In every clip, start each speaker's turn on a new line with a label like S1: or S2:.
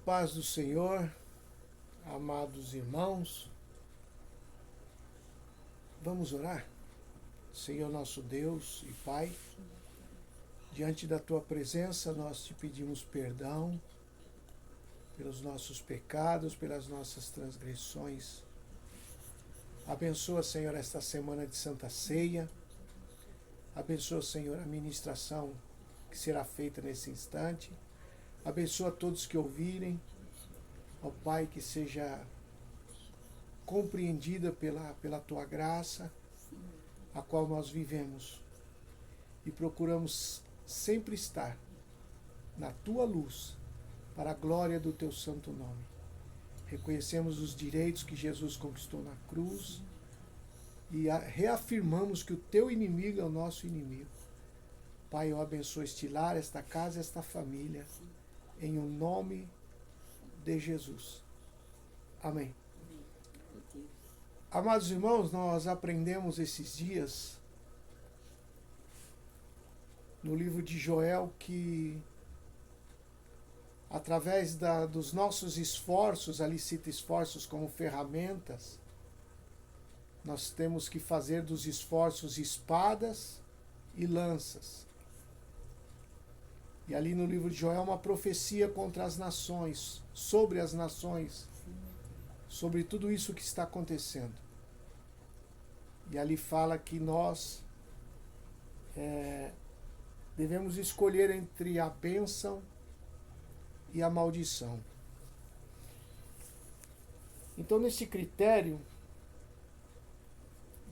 S1: Paz do Senhor, amados irmãos, vamos orar? Senhor nosso Deus e Pai, diante da Tua presença nós te pedimos perdão pelos nossos pecados, pelas nossas transgressões. Abençoa, Senhor, esta semana de Santa Ceia. Abençoa, Senhor, a ministração que será feita nesse instante. Abençoa todos que ouvirem. Ó Pai, que seja compreendida pela Tua graça, a qual nós vivemos e procuramos sempre estar na Tua luz, para a glória do Teu santo nome. Reconhecemos os direitos que Jesus conquistou na cruz e reafirmamos que o Teu inimigo é o nosso inimigo. Pai, eu abençoo este lar, esta casa, esta família, em o nome de Jesus. Amém. Amados irmãos, nós aprendemos esses dias no livro de Joel que através dos nossos esforços, ali cita esforços como ferramentas, nós temos que fazer dos esforços espadas e lanças. E ali no livro de Joel uma profecia contra as nações, sobre as nações, sobre tudo isso que está acontecendo. E ali fala que nós devemos escolher entre a bênção e a maldição. Então, nesse critério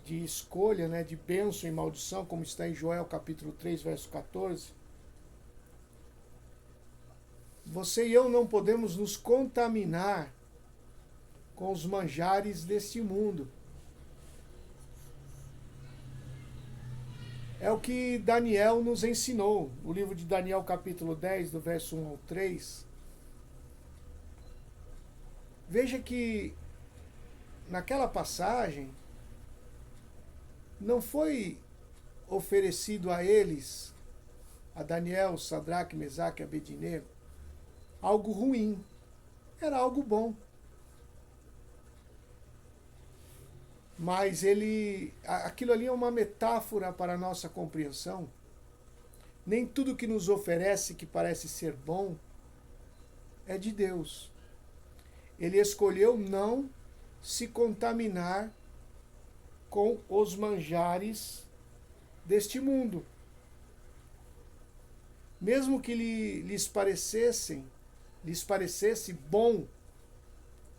S1: de escolha, de bênção e maldição, como está em Joel capítulo 3, verso 14, você e eu não podemos nos contaminar com os manjares deste mundo. É o que Daniel nos ensinou. O livro de Daniel capítulo 10, do verso 1 ao 3. Veja que naquela passagem não foi oferecido a eles, a Daniel, Sadraque, Mesaque e Abednego, algo ruim. Era algo bom. Mas aquilo ali é uma metáfora para a nossa compreensão. Nem tudo que nos oferece, que parece ser bom, é de Deus. Ele escolheu não se contaminar com os manjares deste mundo. Mesmo que lhes parecesse bom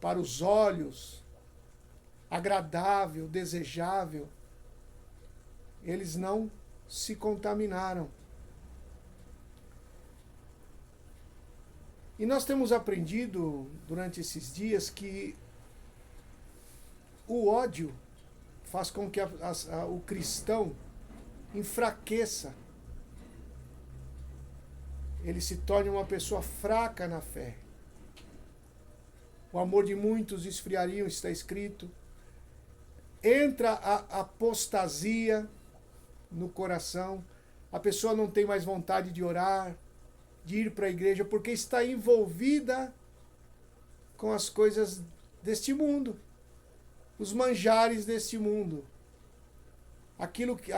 S1: para os olhos, agradável, desejável, eles não se contaminaram. E nós temos aprendido durante esses dias que o ódio faz com que o cristão enfraqueça. Ele se torne uma pessoa fraca na fé. O amor de muitos esfriaria, está escrito. Entra a apostasia no coração. A pessoa não tem mais vontade de orar, de ir para a igreja, porque está envolvida com as coisas deste mundo, os manjares deste mundo, aquilo que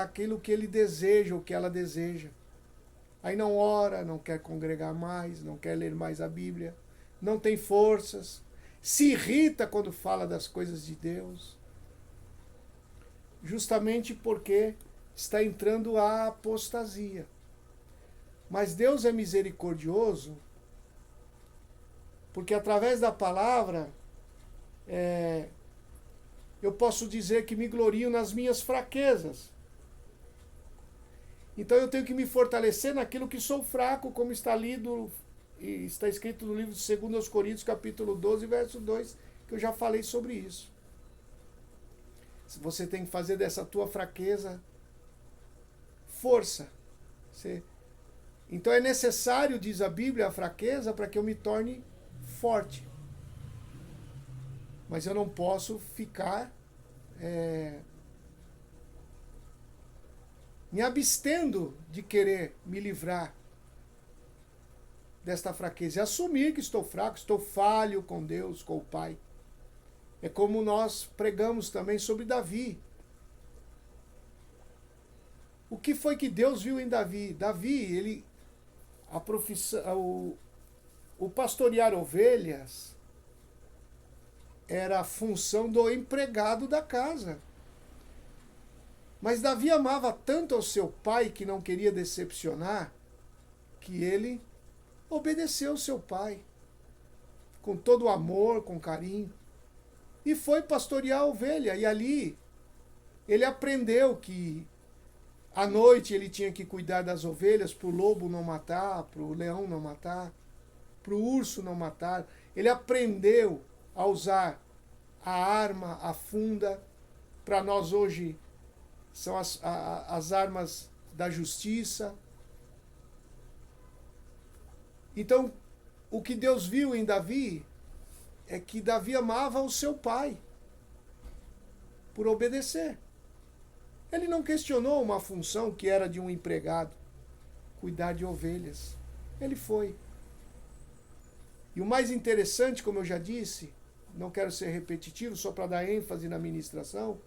S1: ele deseja, o que ela deseja. Aí não ora, não quer congregar mais, não quer ler mais a Bíblia, não tem forças, se irrita quando fala das coisas de Deus, justamente porque está entrando a apostasia. Mas Deus é misericordioso, porque através da palavra eu posso dizer que me glorio nas minhas fraquezas. Então eu tenho que me fortalecer naquilo que sou fraco, como está lido e está escrito no livro de 2 Coríntios, capítulo 12, verso 2, que eu já falei sobre isso. Você tem que fazer dessa tua fraqueza força. Então é necessário, diz a Bíblia, a fraqueza para que eu me torne forte. Mas eu não posso ficar me abstendo de querer me livrar desta fraqueza. É assumir que estou fraco, estou falho com Deus, com o Pai. É como nós pregamos também sobre Davi. O que foi que Deus viu em Davi? Davi, a profissão, o pastorear ovelhas era a função do empregado da casa. Mas Davi amava tanto ao seu pai que não queria decepcionar, que ele obedeceu ao seu pai, com todo o amor, com carinho, e foi pastorear a ovelha. E ali ele aprendeu que à noite ele tinha que cuidar das ovelhas para o lobo não matar, para o leão não matar, para o urso não matar. Ele aprendeu a usar a arma, a funda. Para nós hoje são as armas da justiça. Então, o que Deus viu em Davi é que Davi amava o seu pai por obedecer. Ele não questionou uma função que era de um empregado, cuidar de ovelhas. Ele foi. E o mais interessante, como eu já disse, não quero ser repetitivo, só para dar ênfase na ministração,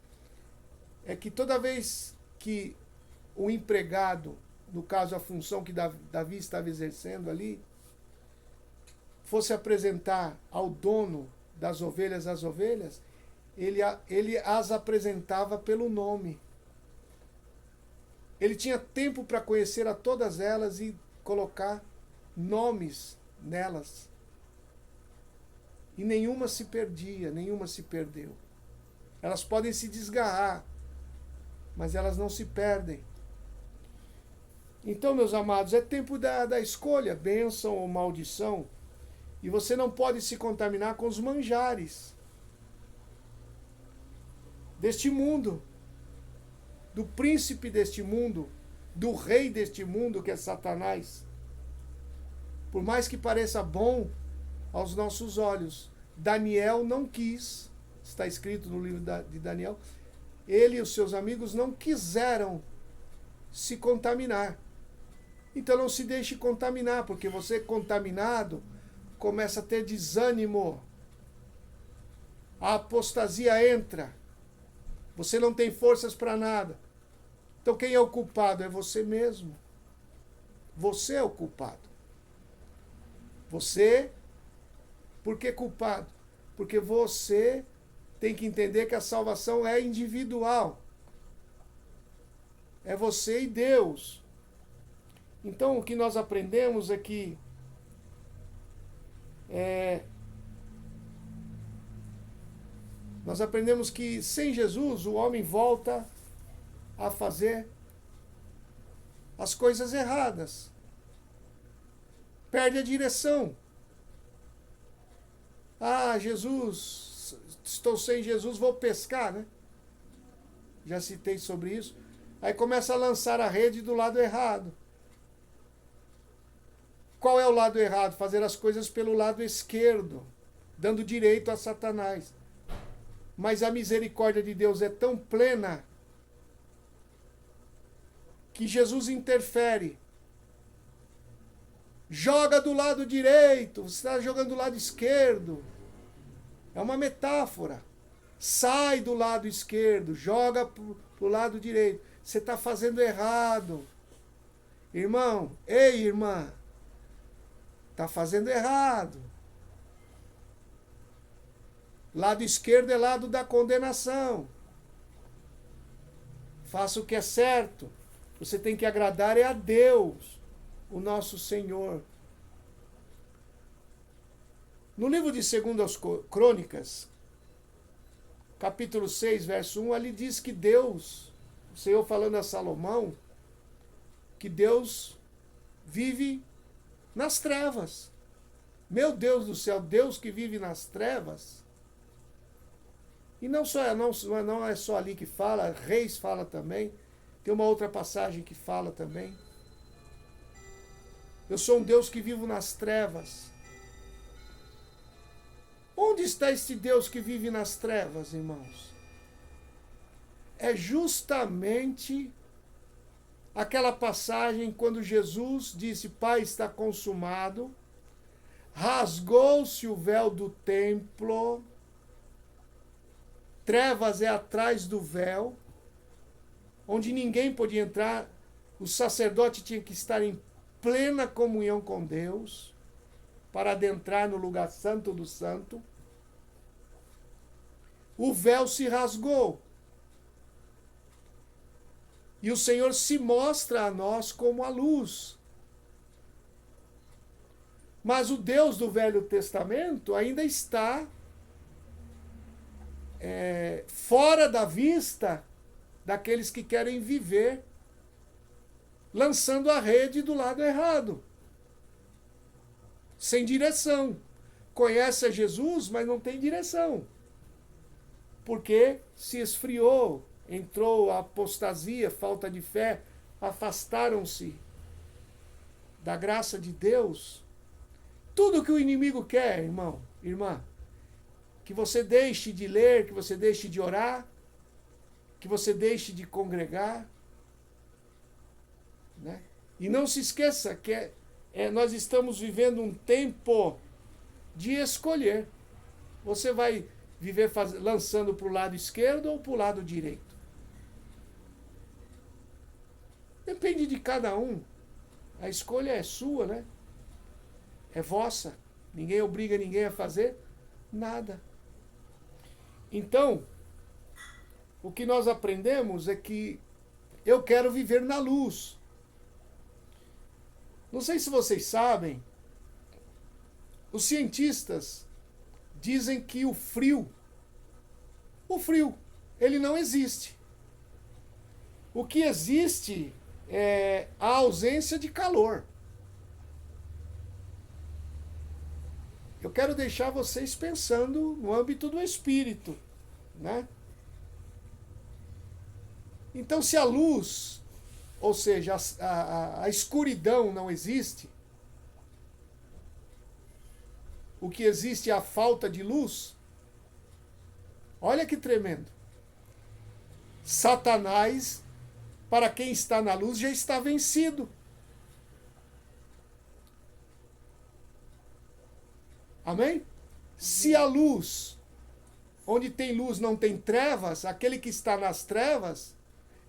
S1: é que toda vez que o empregado, no caso a função que Davi estava exercendo ali, fosse apresentar ao dono das ovelhas as ovelhas, ele as apresentava pelo nome. Ele tinha tempo para conhecer a todas elas e colocar nomes nelas. E nenhuma se perdia, nenhuma se perdeu. Elas podem se desgarrar, mas elas não se perdem. Então, meus amados, é tempo da escolha, bênção ou maldição. E você não pode se contaminar com os manjares deste mundo, do príncipe deste mundo, do rei deste mundo, que é Satanás. Por mais que pareça bom aos nossos olhos, Daniel não quis, está escrito no livro de Daniel, ele e os seus amigos não quiseram se contaminar. Então não se deixe contaminar, porque você contaminado começa a ter desânimo. A apostasia entra. Você não tem forças para nada. Então quem é o culpado? É você mesmo. Você é o culpado. Você, por que culpado? Porque você tem que entender que a salvação é individual. É você e Deus. Então o que nós aprendemos é que nós aprendemos que sem Jesus o homem volta a fazer as coisas erradas. Perde a direção. Ah, Jesus, estou sem Jesus, vou pescar, né? Já citei sobre isso. Aí começa a lançar a rede do lado errado. Qual é o lado errado? Fazer as coisas pelo lado esquerdo, dando direito a Satanás. Mas a misericórdia de Deus é tão plena que Jesus interfere. Joga do lado direito, você está jogando do lado esquerdo. É uma metáfora. Sai do lado esquerdo, joga para o lado direito. Você está fazendo errado. Irmão, ei irmã, está fazendo errado. Lado esquerdo é lado da condenação. Faça o que é certo. Você tem que agradar a Deus, o nosso Senhor. No livro de 2 Crônicas, capítulo 6, verso 1, ali diz que Deus, o Senhor falando a Salomão, que Deus vive nas trevas. Meu Deus do céu, Deus que vive nas trevas. E não é só ali que fala, Reis fala também. Tem uma outra passagem que fala também. Eu sou um Deus que vivo nas trevas. Onde está este Deus que vive nas trevas, irmãos? É justamente aquela passagem quando Jesus disse, Pai, está consumado, Rasgou-se o véu do templo, trevas é atrás do véu, onde ninguém podia entrar, o sacerdote tinha que estar em plena comunhão com Deus para adentrar no lugar santo do santo. O véu se rasgou. E o Senhor se mostra a nós como a luz. Mas o Deus do Velho Testamento ainda está fora da vista daqueles que querem viver lançando a rede do lado errado, sem direção. Conhece a Jesus, mas não tem direção, porque se esfriou, entrou a apostasia, falta de fé, afastaram-se da graça de Deus. Tudo que o inimigo quer, irmão, irmã, que você deixe de ler, que você deixe de orar, que você deixe de congregar, né? E não se esqueça que nós estamos vivendo um tempo de escolher. Você vai viver lançando para o lado esquerdo ou para o lado direito? Depende de cada um. A escolha é sua, né? É vossa. Ninguém obriga ninguém a fazer nada. Então, o que nós aprendemos é que eu quero viver na luz. Não sei se vocês sabem, os cientistas dizem que o frio, ele não existe. O que existe é a ausência de calor. Eu quero deixar vocês pensando no âmbito do espírito, né? Então, se a luz, ou seja, a escuridão não existe, o que existe é a falta de luz. Olha que tremendo. Satanás, para quem está na luz, já está vencido. Amém? Se a luz, onde tem luz não tem trevas, aquele que está nas trevas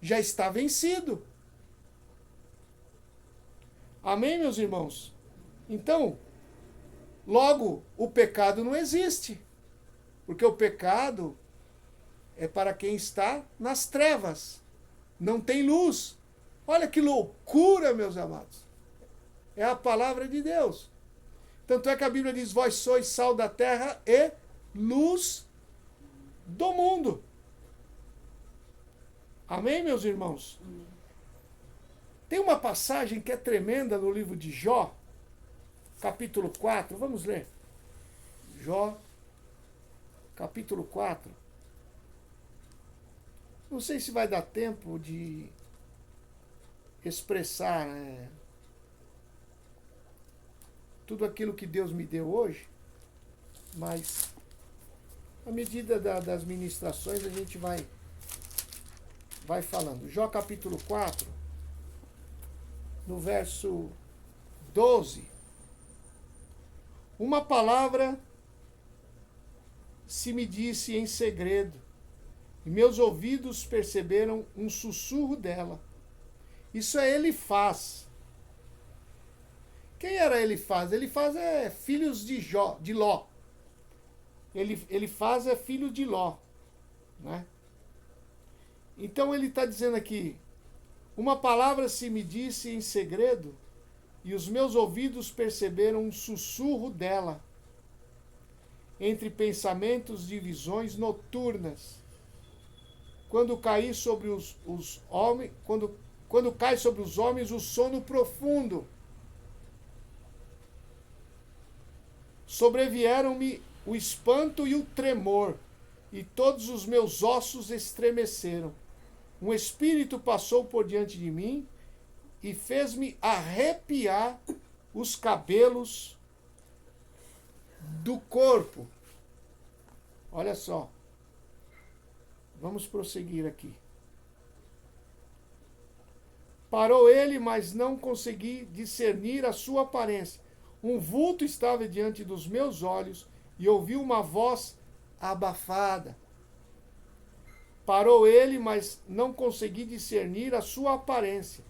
S1: já está vencido. Amém, meus irmãos? Então, logo, o pecado não existe. Porque o pecado é para quem está nas trevas. Não tem luz. Olha que loucura, meus amados. É a palavra de Deus. Tanto é que a Bíblia diz, vós sois sal da terra e luz do mundo. Amém, meus irmãos? Tem uma passagem que é tremenda no livro de Jó, capítulo 4. Vamos ler. Jó, capítulo 4. Não sei se vai dar tempo de expressar tudo aquilo que Deus me deu hoje, mas à medida das ministrações a gente vai falando. Jó capítulo 4, no verso 12. Uma palavra se me disse em segredo, e meus ouvidos perceberam um sussurro dela. Isso é Elifaz. Quem era Elifaz? Elifaz é filhos de Ló. Elifaz é filho de Ló, né? Então ele está dizendo aqui, uma palavra se me disse em segredo, e os meus ouvidos perceberam um sussurro dela, entre pensamentos de visões noturnas. Quando cair sobre os homens, quando cai sobre os homens o sono profundo, sobrevieram-me o espanto e o tremor, e todos os meus ossos estremeceram. Um espírito passou por diante de mim e fez-me arrepiar os cabelos do corpo. Olha só. Vamos prosseguir aqui. Parou ele, mas não consegui discernir a sua aparência. Um vulto estava diante dos meus olhos e ouvi uma voz abafada. Parou ele, mas não consegui discernir a sua aparência.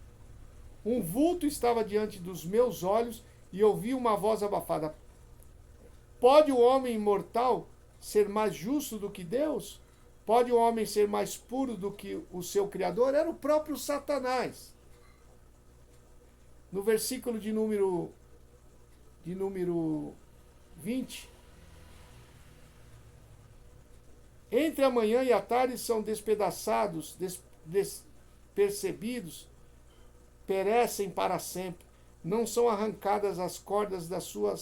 S1: Um vulto estava diante dos meus olhos e ouvi uma voz abafada. Pode o homem imortal ser mais justo do que Deus? Pode o homem ser mais puro do que o seu Criador? Era o próprio Satanás. No versículo de número 20. Entre a manhã e a tarde são despedaçados, despercebidos, perecem para sempre. Não são arrancadas as cordas da sua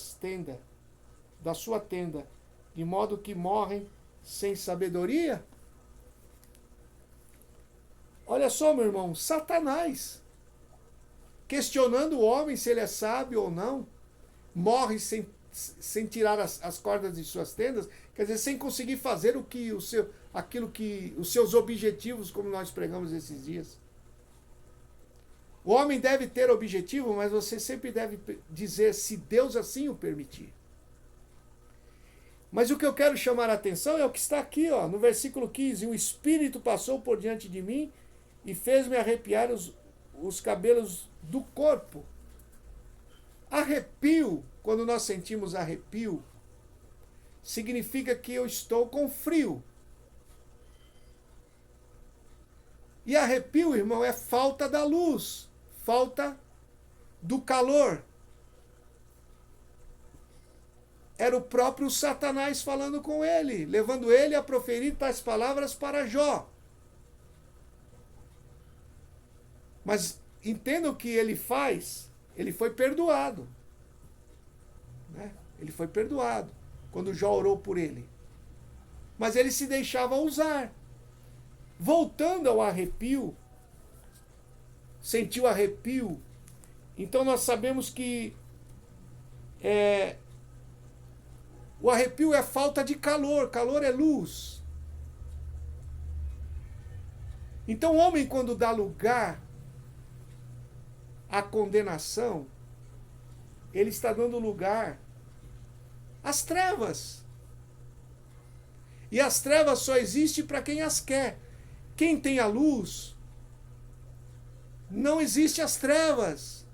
S1: tenda, de modo que morrem sem sabedoria? Olha só, meu irmão, Satanás, questionando o homem se ele é sábio ou não, morre sem tirar as cordas de suas tendas, quer dizer, sem conseguir fazer aquilo que os seus objetivos, como nós pregamos esses dias. O homem deve ter objetivo, mas você sempre deve dizer se Deus assim o permitir. Mas o que eu quero chamar a atenção é o que está aqui, ó, no versículo 15. O Espírito passou por diante de mim e fez-me arrepiar os cabelos do corpo. Arrepio, quando nós sentimos arrepio, significa que eu estou com frio. E arrepio, irmão, é falta da luz, falta do calor. Era o próprio Satanás falando com ele, levando ele a proferir tais palavras para Jó. Mas entenda o que ele faz, ele foi perdoado. Né? Ele foi perdoado quando Jó orou por ele. Mas ele se deixava usar. Voltando ao arrepio, sentiu arrepio. Então nós sabemos que o arrepio é falta de calor, calor é luz. Então o homem, quando dá lugar à condenação, ele está dando lugar às trevas. E as trevas só existem para quem as quer. Quem tem a luz, não existe as trevas.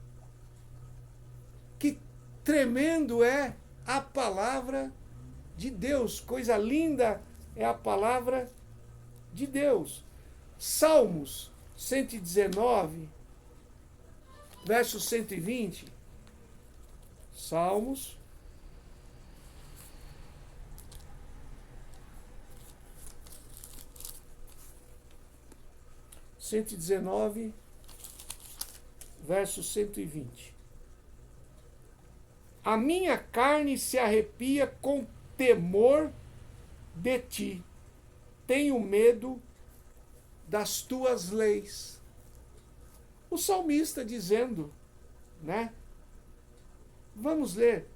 S1: Que tremendo é a palavra de Deus. Coisa linda é a palavra de Deus. Salmos 119, verso 120. Salmos 119, verso 120. A minha carne se arrepia com temor de ti. Tenho medo das tuas leis. O salmista dizendo, né? Vamos ler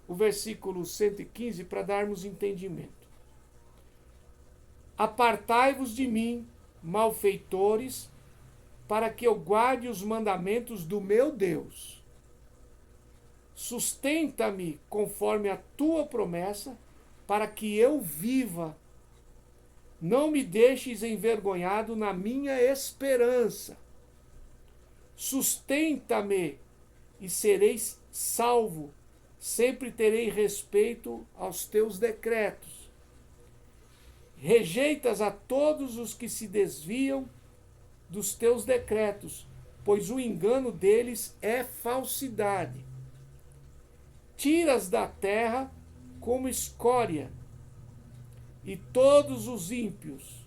S1: o versículo 115 para darmos entendimento. Apartai-vos de mim, malfeitores, para que eu guarde os mandamentos do meu Deus. Sustenta-me conforme a tua promessa, para que eu viva. Não me deixes envergonhado na minha esperança. Sustenta-me e sereis salvo. Sempre terei respeito aos teus decretos. Rejeitas a todos os que se desviam dos teus decretos, pois o engano deles é falsidade. Tiras da terra como escória, e todos os ímpios,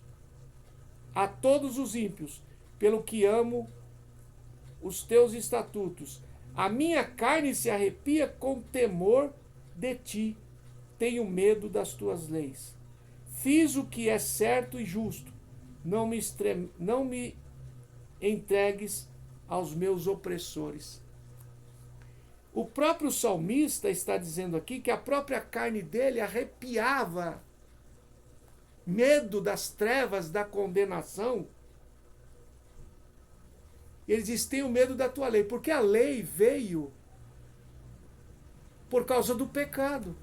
S1: a todos os ímpios, pelo que amo os teus estatutos. A minha carne se arrepia com temor de ti, tenho medo das tuas leis. Fiz o que é certo e justo, não me entregues aos meus opressores. O próprio salmista está dizendo aqui que a própria carne dele arrepiava, medo das trevas, da condenação. Ele diz, tenho medo da tua lei, porque a lei veio Por causa do pecado.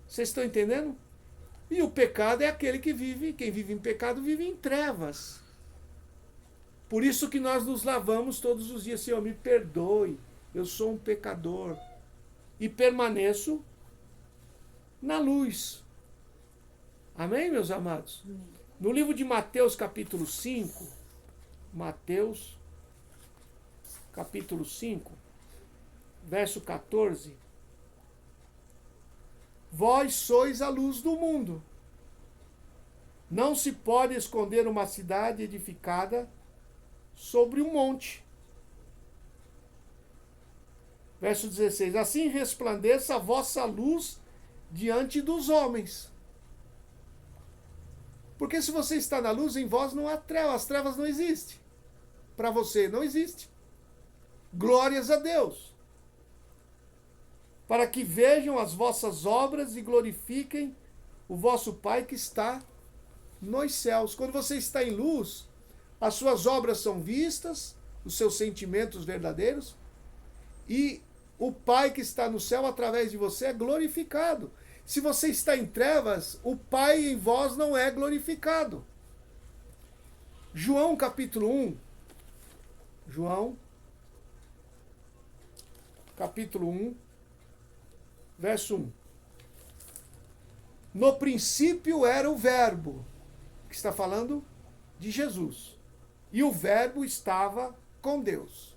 S1: Vocês estão entendendo? E o pecado é aquele que vive, quem vive em pecado vive em trevas. Por isso que nós nos lavamos todos os dias. Senhor, me perdoe, eu sou um pecador. E permaneço na luz. Amém, meus amados?
S2: Amém.
S1: No livro de Mateus, capítulo 5, Mateus, capítulo 5, verso 14. Vós sois a luz do mundo. Não se pode esconder uma cidade edificada sobre um monte. Verso 16. Assim resplandeça a vossa luz diante dos homens. Porque se você está na luz, em vós não há trevas. As trevas não existem. Para você não existe. Glórias a Deus. Para que vejam as vossas obras e glorifiquem o vosso Pai que está nos céus. Quando você está em luz, as suas obras são vistas, os seus sentimentos verdadeiros, e o Pai que está no céu através de você é glorificado. Se você está em trevas, o Pai em vós não é glorificado. João capítulo 1. João capítulo 1, verso 1. No princípio era o Verbo, que está falando de Jesus. E o Verbo estava com Deus.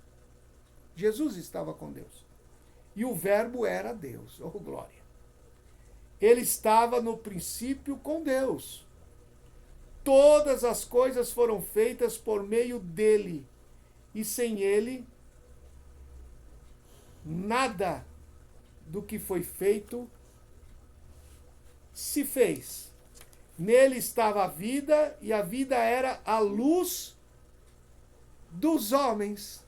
S1: Jesus estava com Deus. E o Verbo era Deus. Oh, glória. Ele estava no princípio com Deus. Todas as coisas foram feitas por meio dele. E sem ele, nada do que foi feito se fez. Nele estava a vida, e a vida era a luz dos homens,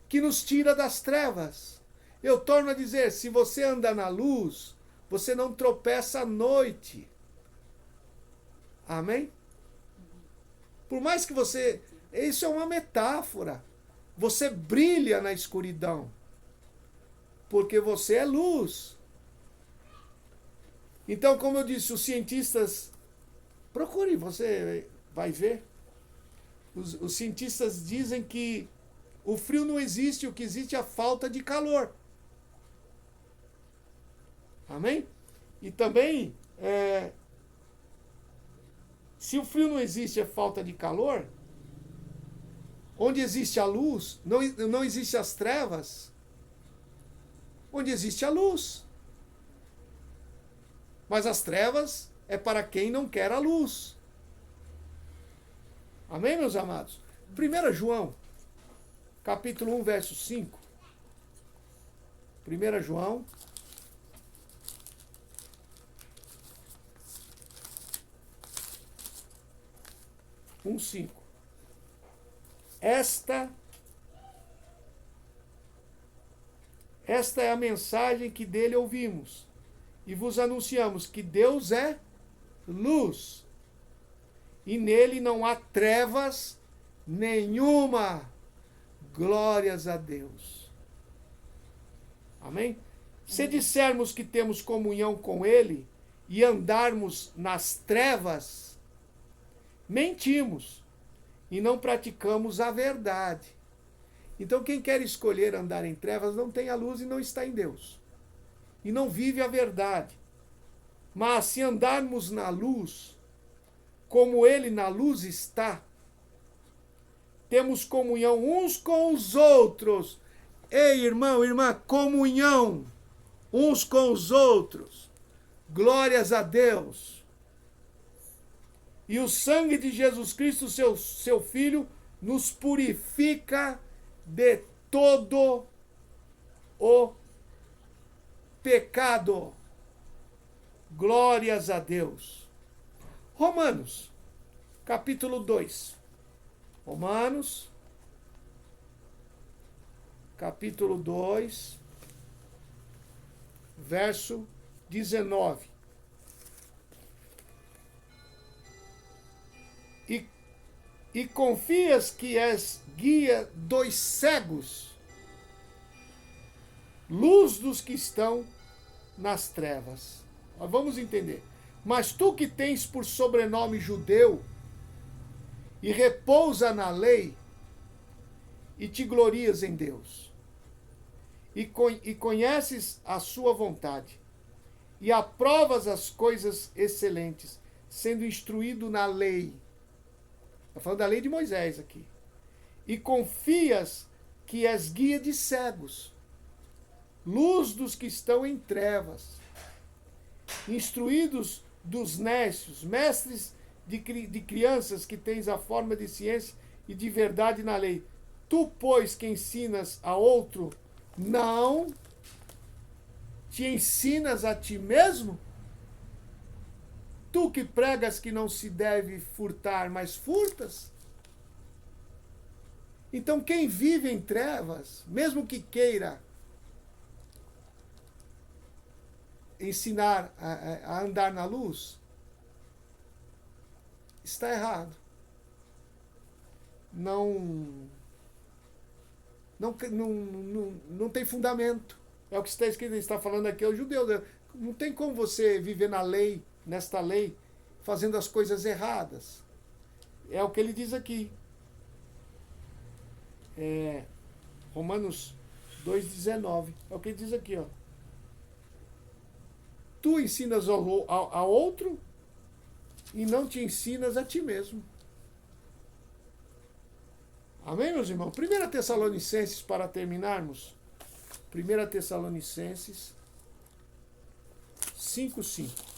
S1: que nos tira das trevas. Eu torno a dizer, se você anda na luz, você não tropeça à noite. Amém? Por mais que você... Isso é uma metáfora. Você brilha na escuridão, porque você é luz. Então, como eu disse, os cientistas... Procure, você vai ver. Os cientistas dizem que o frio não existe, o que existe é a falta de calor. Amém? E também, se o frio não existe, é falta de calor, onde existe a luz, não existe as trevas, onde existe a luz. Mas as trevas é para quem não quer a luz. Amém, meus amados? 1 João, capítulo 1, verso 5. 1 João, um 5. Esta é a mensagem que dele ouvimos e vos anunciamos, que Deus é luz e nele não há trevas nenhuma. Glórias a Deus. Amém? Se dissermos que temos comunhão com ele e andarmos nas trevas, mentimos e não praticamos a verdade. Então quem quer escolher andar em trevas não tem a luz e não está em Deus. E não vive a verdade. Mas se andarmos na luz, como ele na luz está, temos comunhão uns com os outros. Ei, irmão, irmã, comunhão uns com os outros. Glórias a Deus. E o sangue de Jesus Cristo, seu Filho, nos purifica de todo o pecado. Glórias a Deus. Romanos, capítulo 2. Romanos, capítulo 2, verso 19. e confias que és guia dos cegos, luz dos que estão nas trevas. Mas vamos entender. Mas tu que tens por sobrenome judeu e repousa na lei e te glorias em Deus e conheces a sua vontade e aprovas as coisas excelentes, sendo instruído na lei. Está falando da lei de Moisés aqui. E confias que és guia de cegos, luz dos que estão em trevas, instruídos dos nécios, mestres de crianças que tens a forma de ciência e de verdade na lei. Tu, pois, que ensinas a outro, não te ensinas a ti mesmo? Tu que pregas que não se deve furtar, mas furtas? Então quem vive em trevas, mesmo que queira ensinar a andar na luz, está errado. Não tem fundamento. É o que está escrito, está falando aqui, é o judeu. Não tem como você viver na lei, nesta lei, fazendo as coisas erradas. É o que ele diz aqui. Romanos 2,19. É o que ele diz aqui, ó. Tu ensinas a outro e não te ensinas a ti mesmo. Amém, meus irmãos? 1 Tessalonicenses, para terminarmos. 1 Tessalonicenses 5:5.